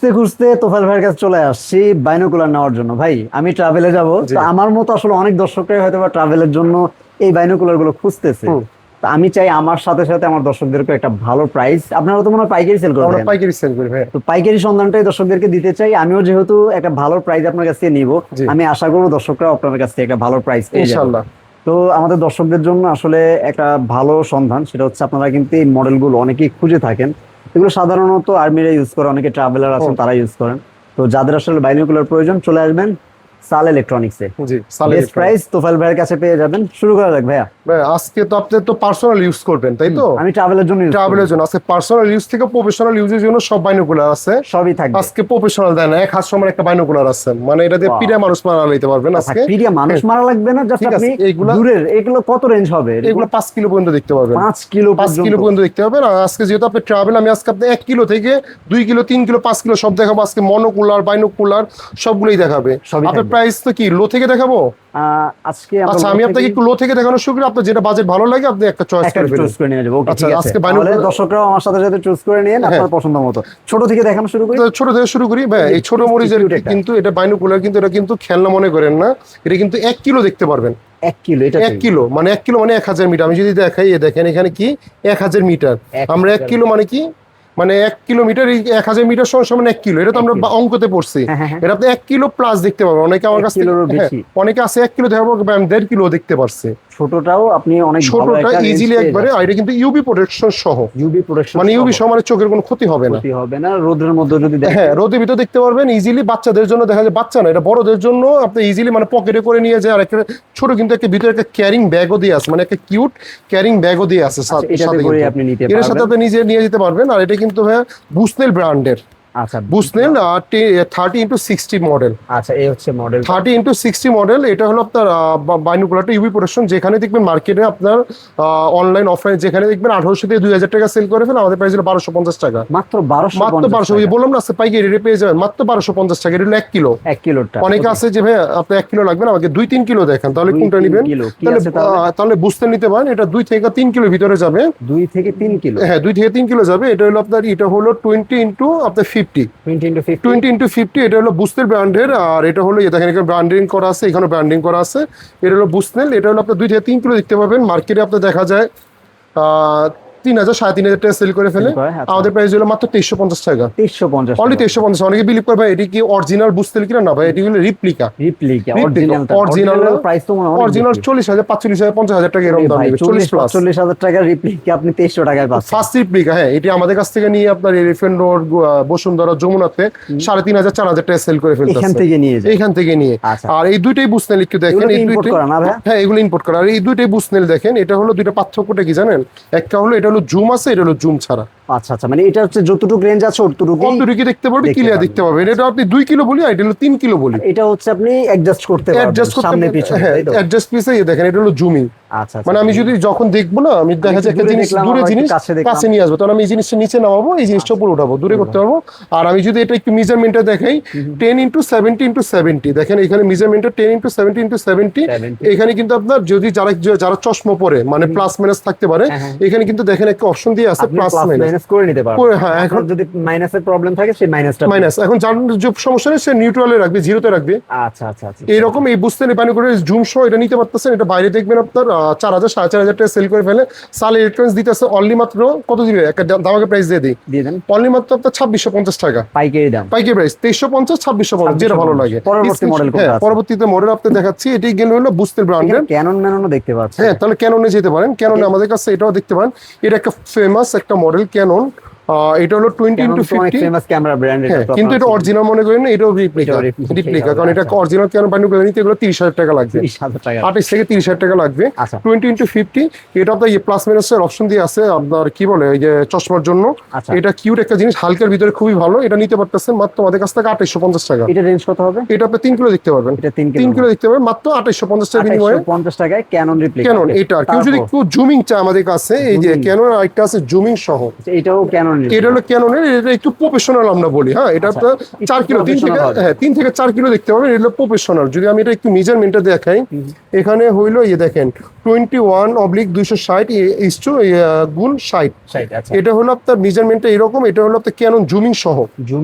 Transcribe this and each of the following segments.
খুঁজতে খুঁজতে তোফায়েল ভাইয়ের কাছে চলে আসছি বাইনোকুলার নেওয়ার জন্য। ভাই আমি ট্রাভেলে যাব, জি। তো আমার মতো আসলে অনেক দর্শকরাই হয়তো বা ট্রাভেলের জন্য এই বাইনোকুলার গুলো খুঁজতেছে। হুম। তো আমি চাই আমার সাথে সাথে আমার দর্শকদেরকে একটা ভালো প্রাইস, আপনারা তো মনে হয় পাইকারি সেল আমরা করেন, পাইকারি সেল করি ভাই। তো পাইকারি সন্ধানটাই দর্শকদেরকে দিতে চাই। আমিও যেহেতু একটা ভালো প্রাইস আপনার কাছ থেকে নিব, জি। আমি আশা করবো দর্শকরা আপনার কাছ থেকে একটা ভালো প্রাইস পেয়ে যাবে। ইনশাআল্লাহ। তো আমাদের দর্শকদের জন্য আসলে একটা ভালো সন্ধান, সেটা হচ্ছে আপনারা কিন্তু এই মডেলগুলো অনেকেই খুঁজে থাকেন। এগুলো সাধারণত আর্মিরা ইউজ করে, অনেকে ট্রাভেলার আছেন হুম। তারা ইউজ করেন। তো যাদের আসলে বাইনোকুলার প্রয়োজন চলে আসবেন সাল ইলেকট্রনিক্সে। জি, সালে বেস্ট প্রাইস তোফায়েল ভাইয়ের কাছে পেয়ে যাবেন। শুরু করা যাক ভাইয়া। ভাই আজকে তো আপনি তো পার্সোনাল ইউজ করবেন তাই তো? আমি ট্রাভেলের জন্য use করি। ট্রাভেলের জন্য আজকে পার্সোনাল ইউজ থেকে প্রফেশনাল ইউজের জন্য সব বাইনোকুলার আছে। সবই থাকবে। আজকে প্রফেশনাল দেন এক হাত সমান একটা বাইনোকুলার আছে, মানে এটা দিয়ে Wow. পিড়ে মানুষ মারা নিতে পারবেন আজকে। পিডিয়া মানুষ মারা লাগবে না, জাস্ট ঠিক আছে, আপনি এইগুলা- দূরের এগুলো কত রেঞ্জ হবে? এগুলো 5 কিলো পর্যন্ত দেখতে পারবেন। 5 কিলো 5 কিলো পর্যন্ত দেখতে পাবেন। আর আজকে যেহেতু আপনি ট্রাভেল, আমি আজকে আপনি 1 কিলো থেকে 2 কিলো 3 কিলো 5 কিলো সব দেখাবো। আজকে মনোকুলার বাইনোকুলার সবগুলোই দেখাবে। সবই আপনার থাকবে। প্রাইস তো কি লো থেকে দেখাবো? আজকে আমরা আচ্ছা, আমি আপনাকে একটু লো থেকে দেখানো শুরু করি, আপনার যেটা বাজেট ভালো লাগে আপনি একটা চয়েস একটা করে ফেলুন। চুজ করে নিয়ে যাবো। ওকে, আচ্ছা, ঠিক আছে। আজকে তাহলে বাইনোকুলার- দর্শকরাও আমার সাথে সাথে চুজ করে নিন আপনার পছন্দ মতো। ছোট থেকে দেখানো শুরু করি। তো ছোট থেকে শুরু করি ভাই। এই ছোট মরিচের cute একটা। কিন্তু এটা বাইনোকুলার, কিন্তু এটা কিন্তু খেলনা মনে করেন না, এটা কিন্তু 1 কিলো দেখতে পারবেন। 1 কিলো, এটা 1 কিলো মানে 1 কিলো মানে 1000 মিটার। আমি যদি দেখাই, এ দেখেন এখানে কি 1000 মিটার। আমরা 1 কিলো মানে কি, মানে 1 কিলোমিটার, এই 1000 মিটার সমান 1 কিলো। এটা তো আমরা অঙ্কতে পড়ছি। হ্যাঁ, হ্যাঁ, হ্যাঁ। এটা আপনি 1 কিলো প্লাস দেখতে পাবেন। অনেকে আমার 1 কাছ থেকে, কিলোরও হ্যাঁ, বেশি। অনেকে আছে 1 কিলো দেখাবো, আমি 1.5 কিলো দেখতে পারছি। ছোটটাও আপনি অনেক ভালো ছোটটা একটা range ইজিলি পেয়ে একবারে। আর যাচ্ছেন। এটা কিন্তু ইউবি প্রোটেকশন সহ, UV প্রোটেকশন, মানে ইউবি সহ, মানে চোখের কোনো ক্ষতি হবে না। ক্ষতি হবে না। রোদের মধ্যে যদি দেখেন, হ্যাঁ, রোদের ভিতর দেখতে পারবেন ইজিলি। বাচ্চাদের জন্য দেখা যায়, বাচ্চা না, এটা বড়দের জন্য আপনি ইজিলি মানে পকেটে করে নিয়ে যায়। আর একটা ছোট কিন্তু একটা ভিতরে একটা ক্যারিং ব্যাগও দিয়ে আছে, মানে একটা কিউট ক্যারিং ব্যাগও দিয়ে আছে সাথে। এটাতে করে আপনি নিতে এর সাথে পারবেন। আপনি নিজে নিয়ে যেতে পারবেন। আর এটা কিন্তু ভাইয়া বুসনেল ব্র্যান্ডের, আচ্ছা, বুসনেল 30x60 মডেল। আচ্ছা, এই হচ্ছে মডেল। 30x60 model. এটা হলো আপনার বাইনোকুলারটা ইউভি প্রোটেকশন। যেখানে দেখবেন মার্কেটে আপনার অনলাইন অফলাইন যেখানে দেখবেন 1800 থেকে 2000 টাকা সেল করে ফেলে, আমাদের প্রাইস হলো 1250 টাকা। মাত্র 1250 মাত্র 1200। ওই বললাম না, আজকে পাইকারি রেটে পেয়ে যাবেন মাত্র 1250 টাকা। এটা হলো 1 কিলো। 1 কিলোটা। অনেকে আছে যে ভাই আপনি 1 কিলো লাগবে না, আমাকে 2-3 কিলো দেখেন, তাহলে 2-3 কোনটা নেবেন? কিলো। কি তাহলে আছে তাহলে? তাহলে বুঝতে নিতে পারেন, এটা 2 থেকে 3 কিলো ভিতরে যাবে। 2 থেকে 3 কিলো। হ্যাঁ, 2 থেকে 3 কিলো যাবে। এটা হলো আপনার, এটা হলো 20 ইন্টু আপনার 50, 20 into 50। 20 ইন্টু 50। এটা হলো বুস্টেল ব্র্যান্ডের। আর এটা হলো দেখেন এখানে ব্র্যান্ডিং করা আছে, এখানে ব্র্যান্ডিং করা আছে। এটা হলো বুস্টেল। এটা হলো আপনার 2 থেকে 3 কিলো দেখতে পাবেন। মার্কেটে আপনার দেখা যায় 3000 3500 টাকা সেল করে ফেলে। Sell করে, আচ্ছা। আমাদের প্রাইস হলো মাত্র 2350 টাকা। 2350 অনলি 2350। অনেকে বিলিভ করে ভাই এটি কি অরিজিনাল বুস্টেল কিনা, না ভাই, এটি হলো replica. Replica. Original original price তো মনে হয় অরিজিনাল 40,000 45,000 50,000 টাকা এরকম দাম নেবে। 40 প্লাস 40,000 টাকার রিপ্লিকা আপনি 2300 টাকায় পাচ্ছেন। First replica. হ্যাঁ, এটি আমাদের কাছ থেকে নিয়ে আপনার এলিফ্যান্ট রোড, বসুন্ধরা, যমুনাতে 3500 4000 টাকা সেল করে ফেলতেছে। এখান থেকে নিয়ে যায়। এইখান থেকে নিয়ে। আচ্ছা। আর এই দুইটাই বুসনেল একটু দেখেন, এগুলো তো এই import দুইটাই, করা না ভাই? হ্যাঁ এগুলো ইম্পোর্ট করা। আর এই দুইটাই বুসনেল দেখেন, এটা হলো দুইটা পার্থক্যটা কি জানেন? একটা হলো এটা হলো জুম আছে, এটা হলো জুম ছাড়া। আচ্ছা, আচ্ছা, মানে এটা হচ্ছে যতটুকু রেঞ্জ আছে অতটুকু কতটুকু দেখতে পারবে, দেখতে ক্লিয়ার পারবে। দেখতে পাবেন। এটা আপনি 2 কিলো বলি, আর এটা হলো 3 কিলো বলি। এটা হচ্ছে আপনি অ্যাডজাস্ট করতে পারবেন অ্যাডজাস্ট করতে সামনে পারবেন। পিছনে, হ্যাঁ, তাই তো? অ্যাডজাস্ট পিসে দেখেন, এটা হলো জুমিং। আচ্ছা, মানে আমি যদি যখন দেখবো না, আমি দেখা যায় একটা দূরে জিনিস দেখলাম, দূরে আবার একটু জিনিস কাছে দেখলাম। কাছে নিয়ে আসবো, তখন আমি এই জিনিসটা নিচে নামাবো, এই জিনিসটা উপরে উঠাবো, দূরে করতে পারবো। আর আমি যদি এটা একটু মেজারমেন্টটা দেখাই, 10 ইন্টু 70 ইন্টু 70 দেখেন, এখানে মেজারমেন্টটা 10 ইন্টু 70 ইন্টু 70। 70 এখানে কিন্তু আপনার যদি যারা চশমা পরে মানে প্লাস মাইনাস থাকতে পারে, এখানে কিন্তু দেখেন একটা অপশন দিয়ে আছে আপনি প্লাস প্লাস মাইনাস মাইনাস করে নিতে পারবেন। হ্যাঁ, এখন এখন যদি মাইনাসের প্রবলেম থাকে সেই মাইনাসটা। মাইনাস এখন যার যে সমস্যা নেই, সে নিউট্রালে রাখবে, জিরোতে রাখবে। আচ্ছা, আচ্ছা, আচ্ছা। এইরকম এই বুঝতে পানি করে জুম সহ এটা নিতে পারতেছেন। এটা বাইরে দেখবেন আপনার 4000 4500 টাকা সেল করে ফেলে। সাল ইলেকট্রনিক্স দিতেছে অনলি মাত্র কত দিবে, একটা দামাকে প্রাইস দিয়ে দিই, দিয়ে দেন অনলি মাত্র আপনার 2650 টাকা পাইকারি দাম। পাইকারি প্রাইস। 2350 2650 যেটা ভালো লাগে। পরবর্তী মডেল কোনটা হ্যাঁ, আছে? পরবর্তীতে মডেল আপনি দেখাচ্ছি। এটি গেল হলো বুস্টেল ব্র্যান্ডের। ক্যানন ম্যাননও দেখতে পাচ্ছেন। হ্যাঁ, তাহলে ক্যাননে যেতে পারেন। ক্যাননে আমাদের কাছে এটাও দেখতে পারেন। এটা একটা ফেমাস একটা মডেল ক্যানন। এটা হলো 20 ক্যানন ইন্টু তো অনেক 50। ফেমাস ক্যামেরা ব্র্যান্ড, এটা হ্যাঁ, তো কিন্তু এটা আপনারা অরিজিনাল মনে করেন না, এটাও রিপ্লিকা। এটাও replica, রিপ্লিকা, এই কারণ এটা আচ্ছা। অরিজিনাল ক্যানন বানিয়ে করে নিতে এগুলো 30,000 টাকা লাগবে। 30,000 টাকা। 28 থেকে 30,000 টাকা লাগবে। আচ্ছা। 20 ইন্টু 50। এটা আপনার প্লাস মাইনাসের অপশন দিয়ে আছে আপনার, কি বলে এই যে চশমার জন্য। আচ্ছা। এটা কিউট একটা জিনিস, হালকার ভিতরে খুবই ভালো। এটা নিতে পারতেছেন মাত্র আমাদের কাছ থেকে 2850 টাকা। এটা রেঞ্জ কত হবে? এটা আপনি 3 কিলো দেখতে পারবেন। এটা 3 3 কিলো দেখতে পারবেন মাত্র 2850 টাকা বিনিময়ে। 2850 টাকায় ক্যানন রিপ্লিকা। ক্যানন এটা। আর কেউ যদি একটু জুমিং চায় আমাদের কাছে, এই যে ক্যানন আরেকটা আছে জুমিং সহ। এটাও ক্যানন এটা হলো ক্যাননের, এটা একটু প্রফেশনাল আমরা বলি। হ্যাঁ, এটা আচ্ছা, আপনার 4 কিলো, 3 থেকে professional হবে। হ্যাঁ 3 থেকে 4 কিলো দেখতে পাবেন। এটা প্রফেশনাল। যদি আমি এটা একটু মেজারমেন্টটা দেখাই, এখানে হইলো দেখেন 21/260 ইস টু গুণ 60। আচ্ছা, এটা হলো আপনার মেজারমেন্টটা এরকম। এটা হলো আপনার ক্যানন জুমিং সহ।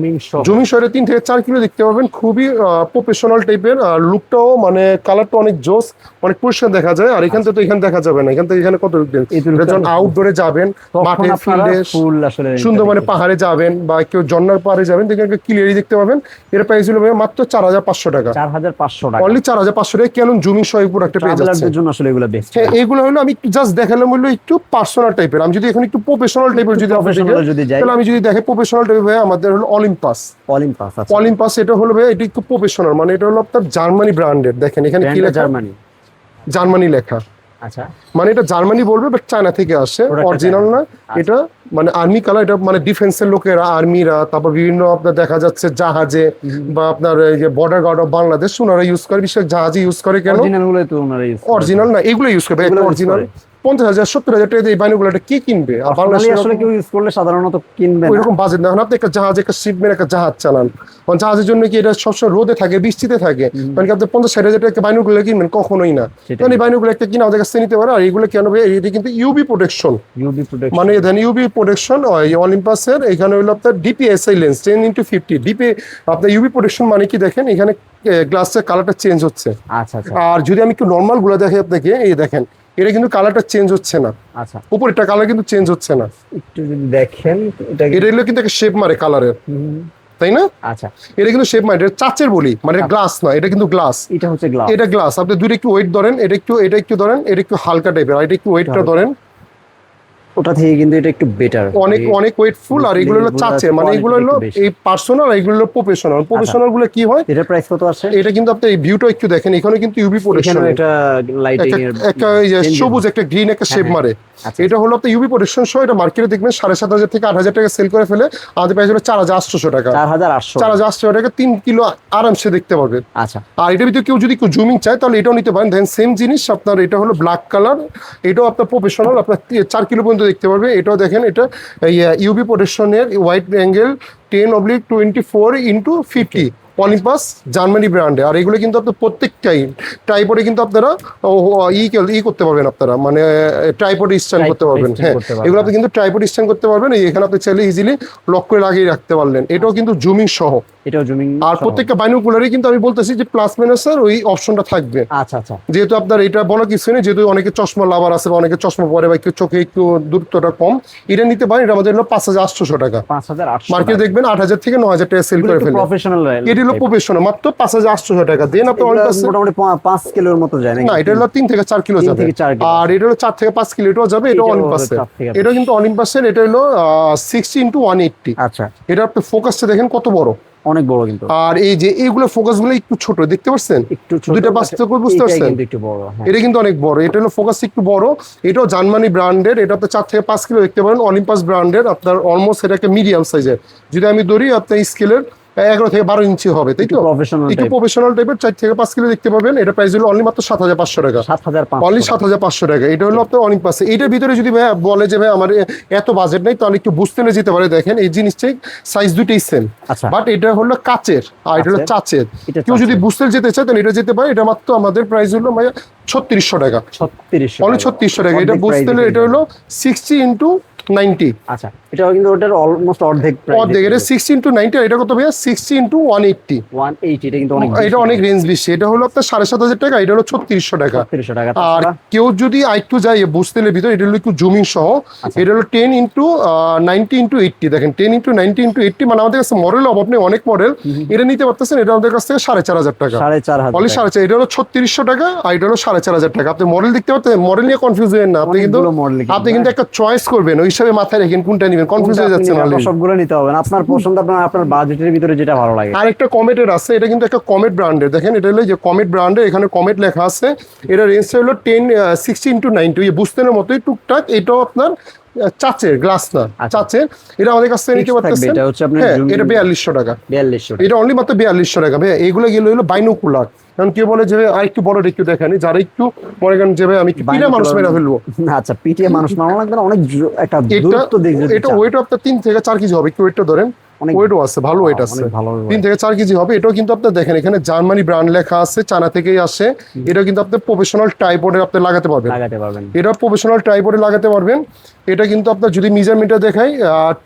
জুমিং সহ 3 থেকে 4 কিলো দেখতে পাবেন। খুবই প্রফেশনাল টাইপের। আর লুকটাও মানে কালারটা অনেক জোস, অনেক পরিষ্কার দেখা যায়। আর এখান থেকে তো এখানে দেখা যাবে না, এখান থেকে এখানে কত যখন আউটডোরে যাবেন, মাঠে ফিল্ডে ফুল আসলে সুন্দর মানে পাহাড়ে যাবেন বা কেউ ঝর্ণার পাহাড়ে যাবেন, দেখেন ক্লিয়ারই দেখতে পাবেন। এর প্রাইস হলো ভাই মাত্র 4500 টাকা। 4500 টাকা অনলি 4500 টাকা ক্যানন জুমিং সহ পুরো একটা পেয়ে যাচ্ছে। ট্রাভেলারদের জন্য আসলে এগুলো বেস্ট। হ্যাঁ, এগুলো হলো আমি একটু জাস্ট দেখালাম হলো একটু পার্সোনাল টাইপের। আমি যদি এখন একটু প্রফেশনাল টাইপের যদি প্রফেশনাল যদি যাই, তাহলে আমি যদি দেখে প্রফেশনাল টাইপের ভাই আমাদের হলো অলিম্পাস। আচ্ছা, অলিম্পাস এটা হলো ভাই, এটা একটু প্রফেশনাল, মানে এটা হলো আপনার জার্মানি ব্র্যান্ডের। দেখেন এখানে কি লেখা, জার্মানি লেখা। আচ্ছা, মানে এটা জার্মানি বলবে, বাট চায়না থেকে আসে, অরিজিনাল না। এটা মানে আর্মি কালার। এটা মানে ডিফেন্সের লোকেরা, আর্মিরা, তারপর বিভিন্ন আপনার দেখা যাচ্ছে জাহাজে বা আপনার এই যে বর্ডার গার্ড অফ বাংলাদেশ ওনারা ইউজ করে, বিশেষ জাহাজে ইউজ করে। কেন অরিজিনাল গুলো তো ওনারা ইউজ করে। অরিজিনাল না, এগুলো ইউজ করবে। একটা অরিজিনাল 50,000 70,000 টাকা দিয়ে এই বাইনোগুলোটা কে কিনবে? আর বাংলাদেশে আসলে কেউ ইউজ করলে সাধারণত কিনবে না। ওইরকম বাজেট না। এখন আপনি একটা জাহাজ, একটা শিপমের একটা জাহাজ চালান, কারণ জাহাজের জন্য কি এটা সবসময় রোদে থাকে, বৃষ্টিতে থাকে, মানে কি আপনি 50-60,000 টাকা বাইনোগুলো কিনবেন? কখনোই না। কারণ এই বাইনোগুলো একটা কিনা আমাদের কাছে নিতে পারে। আর এইগুলো কেন ভাই? এটা কিন্তু ইউবি প্রোটেকশন, মানে দেন ইউবি প্রোটেকশন অলিম্পাসের। এখানে হলো আপনার ডিপিএসআই লেন্স 10x50 ডিপি। আপনার ইউবি প্রোটেকশন মানে কি দেখেন এখানে গ্লাসের কালারটা চেঞ্জ হচ্ছে। আচ্ছা, আর যদি আমি একটু নর্মাল গুলো দেখে আপনাকে, এই দেখেন এটা কিন্তু কালারটা চেঞ্জ হচ্ছে না। আচ্ছা, উপরেরটা কালার কিন্তু চেঞ্জ হচ্ছে না। একটু যদি দেখেন এটা হলো কিন্তু একটা শেপ মারে কালারের, তাই না? আচ্ছা, এটা কিন্তু শেপ মারে, এটা চাচের বলি, মানে গ্লাস না, এটা কিন্তু গ্লাস। এটা হচ্ছে গ্লাস। এটা গ্লাস। আপনি দুটো একটু ওয়েট ধরেন, এটা একটু ধরেন, এটা একটু হালকা টাইপের, আর এটা একটু ওয়েটটা ধরেন। ওটা থেকে কিন্তু এটা একটু বেটার, অনেক অনেক ওয়েটফুল। আর এগুলো হলো চাচে, মানে এগুলো হলো এই পার্সোনাল, আর এগুলো হলো প্রফেশনাল। প্রফেশনাল গুলো কি হয়, এটার প্রাইস কত আছে? এটা কিন্তু আপনি এই ভিউটা একটু দেখেন, এখানে কিন্তু ইউভি প্রোটেকশন, এটা লাইটিং এর একটা সবুজ একটা গ্রিন একটা শেপ মারে। আচ্ছা, এটা হলো আপনার ইউভি প্রোটেকশন সহ। এটা মার্কেটে দেখবেন 7,500 থেকে 8,000 টাকা সেল করে ফেলে। আমাদের প্রাইস হলো 4,800 টাকা। 4,800 টাকা 3 কিলো আরামসে দেখতে পারবেন। আচ্ছা, আর এটার ভিতরে কেউ যদি জুমিং চায় তাহলে এটাও নিতে পারেন। দেন সেম জিনিস আপনার, এটা হলো ব্ল্যাক কালার, এটাও আপনার প্রফেশনাল, আপনার 4 কিলো পর্যন্ত দেখতে পারবে। এটাও দেখেন, এটা ইউভি প্রোটেকশনের wide angle 10/24x50 Olympus Germany ব্র্যান্ডে। আর এগুলো কিন্তু আপনার প্রত্যেকটাই ট্রাইপডে কিন্তু আপনারা করতে পারবেন, আপনারা মানে ট্রাইপডে স্ট্যান্ড করতে পারবেন। হ্যাঁ, এগুলো আপনি কিন্তু ট্রাইপড স্ট্যান্ড করতে পারবেন। এখানে আপনি চাইলে ইজিলি লক করে লাগিয়ে রাখতে পারলেন। এটাও কিন্তু জুমিং সহ। এটাও জুমিং। আর প্রত্যেকটা বাইনোকুলারই কিন্তু আমি বলতেছি যে প্লাস মাইনাসের ওই অপশনটা থাকবে। আচ্ছা, আচ্ছা, যেহেতু আপনার এটা বলা কিছু নেই, যেহেতু অনেকে চশমা লাভার আছে বা অনেকে চশমা পরে বা একটু চোখে একটু দূরত্বটা কম, এটা নিতে পারেন। এটা আমাদের হলো 5,800 টাকা। 5,800 মার্কেটে দেখবেন 8,000 থেকে 9,000 টাকা সেল করে ফেলে। প্রফেশনাল, এটি হলো প্রফেশনাল, মাত্র 5,800 টাকা। দেন আপনার মোটামুটি 5 কিলোর মতো যায় না, এটা হলো 3 থেকে 4 কিলো যাবে। আর এটা হলো 4 থেকে 5 কিলো, এটাও যাবে। এটা অলিম্পাসের, এটা কিন্তু অলিম্পাসের। এটা হলো 60x180। আচ্ছা, এটা আপনি ফোকাসটা দেখেন কত বড়, অনেক বড় কিন্তু। আর এই যে এইগুলো ফোকাস গুলো একটু ছোট দেখতে পাচ্ছেন, একটু ছোট, দুইটা পার্থক্য বুঝতে পারছেন? কিন্তু একটু বড়। এটা কিন্তু অনেক বড়। এটা হলো ফোকাস একটু বড়। এটাও জার্মানি ব্র্যান্ডের। এটা আপনি 4 থেকে 5 কিলো দেখতে পারেন। অলিম্পাস ব্র্যান্ডের আপনার অলমোস্ট এটা একটা মিডিয়াম সাইজের। যদি আমি ধরি আপনার স্কেলের 11 থেকে 12 ইঞ্চি হবে, তাই তো? একটু প্রফেশনাল টাইপের 4 থেকে 5 কিলো দেখতে পাবেন। এটা প্রাইস হলো অনলি মাত্র 7,500 টাকা। অনলি 7,500 টাকা। এটা হলো আপনার অলিম্পাসে। এটার ভিতরে যদি ভাই বলে যে ভাই আমার এত বাজেট নাই, তাহলে একটু বুঝতে না যেতে পারে। দেখেন এই জিনিসটাই সাইজ দুটোই সেম, বাট এটা হলো কাচের আর এটা হলো চাচের। কেউ যদি বুঝতে যেতে চায় তাহলে এটা যেতে পারে। এটা মাত্র আমাদের প্রাইস হলো ভাই 3600 টাকা। অনলি 3600 টাকা। এটা বুঝতে এটা হলো 60x90। আচ্ছা, এটাও কিন্তু ওটার অলমোস্ট অর্ধেক। এটা 60x90। আর এটা কত ভাইয়া? 60x180। এটা কিন্তু অনেক, এটা অনেক রেঞ্জ বেশি। এটা হলো আপনার 7,500 টাকা। এটা হলো 3600 টাকা। আর কেউ যদি আরেকটু যায় বুঝতেলের ভিতরে, এটা হলো একটু জুমিং সহ। এটা হলো 10x90x80। দেখেন 10x90x80, মানে আমাদের কাছে মডেল অভাব নেই, অনেক মডেল। এটা নিতে পারতেছেন। এটা আমাদের কাছ থেকে 4,500 টাকা। 4,500। এটা হলো 3600 টাকা। আর এটা হলো 4,500 টাকা। আপনি মডেল দেখতে পাচ্ছেন, মডেল নিয়ে কনফিউজ হবেন না। আপনি কিন্তু একটা চয়েস করবেন, ওই হিসাবে মাথায় রাখেন কোনটা নেবেন, কনফিউজ হয়ে যাচ্ছে না। সবগুলো নিতে হবে না, আপনার পছন্দ, আপনার বাজেটের ভিতরে যেটা ভালো লাগে। আর একটা কমেটের আছে। এটা কিন্তু একটা কমেট ব্র্যান্ডের। দেখেন এটা হলো যে কমেট ব্র্যান্ডের, এখানে কমেট লেখা আছে। এটা রেঞ্জটা হলো 60x90। বুঝতেনের মতোই টুকটাক। এটাও আপনার চাচের, গ্লাস না, চাচের। এটা আমাদের কাছ থেকে নিতে পারতেছেন। এটা 4,200 টাকা। এটা অনলি মাত্র 4,200 টাকা। ভাই এগুলো গেলে হলো বাইনোকুলার। কারণ কেউ বলে যে আর একটু বড় একটু দেখানি, যারা একটু মনে করেন যে ভাই আমি পিঠে মানুষ মেরা ফেলবো, আচ্ছা পিটিয়ে মানুষ মারানো লাগবে না, অনেক একটা এটা দূরত্ব দিক যদি এটা চান। ওয়েট আপনার 3 থেকে 4 কেজি হবে, একটু ওয়েটটা ধরেন, অনেক ওয়েটও আছে, ভালো ওয়েট আছে, অনেক ভালো 3 থেকে 4 কেজি হবে। এটাও কিন্তু আপনার দেখেন এখানে জার্মানি ব্র্যান্ড লেখা আছে, চায়না থেকেই আসে। এটা কিন্তু আপনি প্রফেশনাল ট্রাইপডে আপনি লাগাতে পারবেন, লাগাতে পারবেন। এটা প্রফেশনাল ট্রাইপডে লাগাতে পারবেন। এটা কিন্তু আপনার যদি মেজারমেন্টটা দেখাই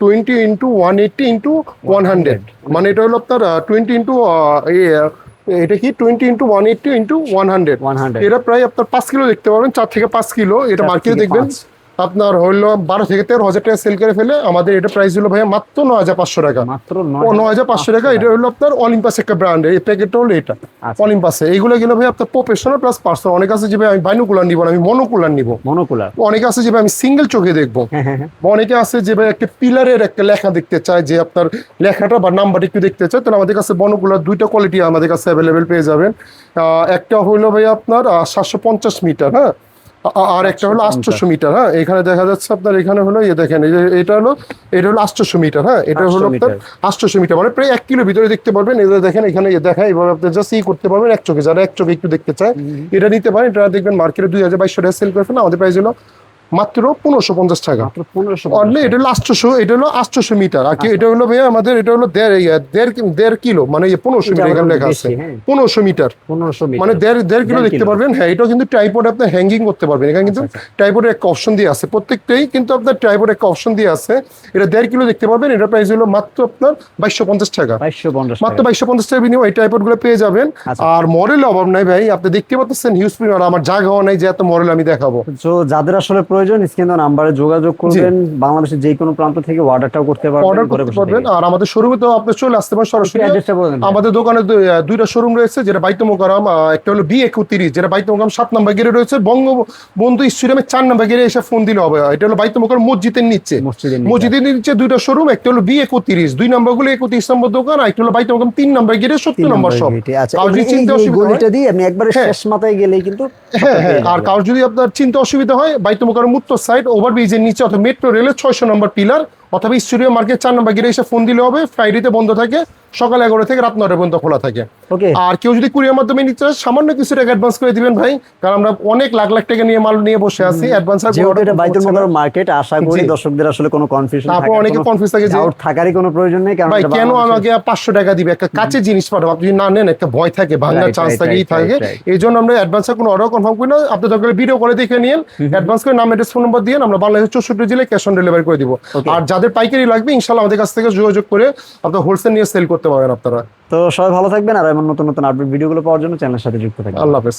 20x180x100, মানে এটা হলো আপনার 20 এটা কি 20x180x100, 100 এটা প্রায় আপনার 5 কিলো দেখতে পাবেন, 4 থেকে 5 কিলো। এটা 4 মার্কেটে থেকে দেখবেন 5 আপনার হলো 12 থেকে 13 হাজার টাকা সেল করে ফেলে। আমাদের এটা প্রাইস হলো ভাইয়া মাত্র 9,500 টাকা, মাত্র 9,500 টাকা। এটা হলো আপনার অলিম্পাস একটা ব্র্যান্ড, এই প্যাকেটটা হলো এটা আচ্ছা। অলিম্পাসে। এইগুলো গেলে ভাই আপনার প্রফেশনাল প্লাস পার্সোনাল। অনেক আছে যে ভাই আমি বাইনোকুলার নিব না, আমি মনোকুলার নিব। মনোকুলার। অনেকে আছে যে ভাই আমি সিঙ্গেল চোখে দেখবো। বা অনেকে আছে যে ভাই একটা পিলারের একটা লেখা দেখতে চায়, যে আপনার লেখাটা বা নাম্বারটা একটু দেখতে চায়, তাহলে আমাদের কাছে বনোকুলার দুইটা কোয়ালিটি আমাদের কাছে অ্যাভেলেবেল পেয়ে যাবেন। একটা হলো ভাই আপনার 750 মিটার, হ্যাঁ, আর একটা হলো 800 মিটার। হ্যাঁ, এখানে দেখা যাচ্ছে আপনার, এখানে হলো দেখেন এটা হলো 800 মিটার। হ্যাঁ, এটা হলো আপনার 800 মিটার, মানে প্রায় 1 কিলো ভিতরে দেখতে পারবেন। এটা দেখেন এখানে দেখায় এইভাবে আপনি জাস্ট করতে পারবেন এক চোখে, যারা এক চোখে একটু দেখতে চায় এটা নিতে পারেন। এটা দেখবেন মার্কেটে 2,200 টাকা সেল করে ফেলেন, আমাদের প্রাইস হলো মাত্র 1550 টাকা। মাত্র 1500 অনলি এটা হলো 800, এটা হলো 800 মিটার। আর কি এটা হলো ভাইয়া আমাদের এটা হলো দেড় কিলো, মানে 1500 মিটার এখানে লেখা আছে 1500 মিটার, 1500 মানে মিটার। দেড় কিলো দেখতে পারবেন। হ্যাঁ, এটাও কিন্তু ট্রাইপড আপনি হ্যাঙ্গিং করতে পারবেন। এখানে কিন্তু ট্রাইপডের একটা অপশন দিয়ে আছে, প্রত্যেকটাই কিন্তু আপনার ট্রাইপড একটা অপশন দিয়ে আছে। এটা 1.5 কিলো দেখতে পারবেন। এটা প্রাইস হলো মাত্র আপনার 2250 টাকা, 2250 মাত্র 2250 টাকা বিনিময়ে এই ট্রাইপড গুলো পেয়ে যাবেন। আচ্ছা। আর মডেলের অভাব নাই ভাই, আপনি দেখতে পাচ্ছেন হিউজ পরিমাণ, আমার জায়গাও নাই যে এত মডেল আমি দেখাবো। তো যাদের আসলে প্রয়োজন স্ক্রিনে নাম্বারে যোগাযোগ করবেন, বাংলাদেশের যে কোনো প্রান্ত থেকে অর্ডারটাও করতে পারবেন, অর্ডার করতে পারবেন। আর আমাদের শোরুমে তো আপনি চলে আসতে পারেন সরাসরি। অ্যাড্রেসটা বলেন। আমাদের দোকানে দুইটা শোরুম রয়েছে, যেটা বাইতুল মোকাররম, একটা হলো B31, যেটা বাইতুল মোকাররম 7 নম্বর গেটে রয়েছে। বঙ্গবন্ধু স্টেডিয়ামের 4 নম্বর গেটে এসে ফোন দিলে হবে। এটা হলো বাইতুল মোকাররম মসজিদের নিচে, মসজিদের নিচে দুইটা শোরুম, একটা হলো B31, 2 নম্বর গুলো 31 নম্বর দোকান, আর একটা হলো বাইতুল মোকাররম 3 নম্বর গেটে 70 নম্বর শপ। আর যদি চিন্তা অসুবিধা হয়, দিয়ে আপনি একবারে শেষ মাথায় গেলেই কিন্তু হ্যাঁ, আর কারোর যদি আপনার চিন্তা অসুবিধা হয়, বাইতুল মোকাররম উত্তর সাইড ওভারব্রিজের নিচে অথবা মেট্রো রেলের 600 নম্বর পিলার অথবা স্টুডিও মার্কেট 4 নম্বর গেটে এসে ফোন দিলে হবে। ফ্রাইডেতে বন্ধ থাকে, সকাল 11 থেকে রাত 9 পর্যন্ত খোলা থাকে। আর কেউ যদি কুরিয়ার মাধ্যমে নিতে চায়, সামান্য কিছু টাকা অ্যাডভান্স করে দিবেন ভাই, কারণ আমরা অনেক লাখ লাখ টাকা নিয়ে মাল নিয়ে বসে আছি। অ্যাডভান্স আর যেহেতু এটা বাইতুল মোকাররম মার্কেট, আশা করি দর্শকদের আসলে কোনো কনফিউশন তারপর অনেকে কনফিউজ থাকে যে থাকারই কোনো প্রয়োজন নেই, কারণ ভাই কেন আমাকে 500 টাকা দিবে, একটা কাঁচের জিনিস পাঠাবো, আপনি যদি না নেন একটা ভয় থাকে, ভাঙার চান্স থাকে, এই জন্য আমরা অ্যাডভান্স কোনো অর্ডার কনফার্ম করি না। আপনি দরকার ভিডিও করে দেখে নিন, অ্যাডভান্স করে নাম অ্যাড্রেস ফোন নাম্বার দিয়ে আমরা বাংলাদেশের 64 জেলায় ক্যাশ অন ডেলিভারি করে দিব। আর যাদের পাইকারি লাগবে ইনশাআল্লাহ আমাদের কাছ থেকে যোগাযোগ করে আপনার হোলসেল নিয়ে সেল করতে পারবেন আপনারা। তো সবাই ভালো থাকবেন, আর এমন নতুন নতুন আপডেট ভিডিওগুলো পাওয়ার জন্য চ্যানেলের সাথে যুক্ত থাকবেন। আল্লাহ হাফেজ।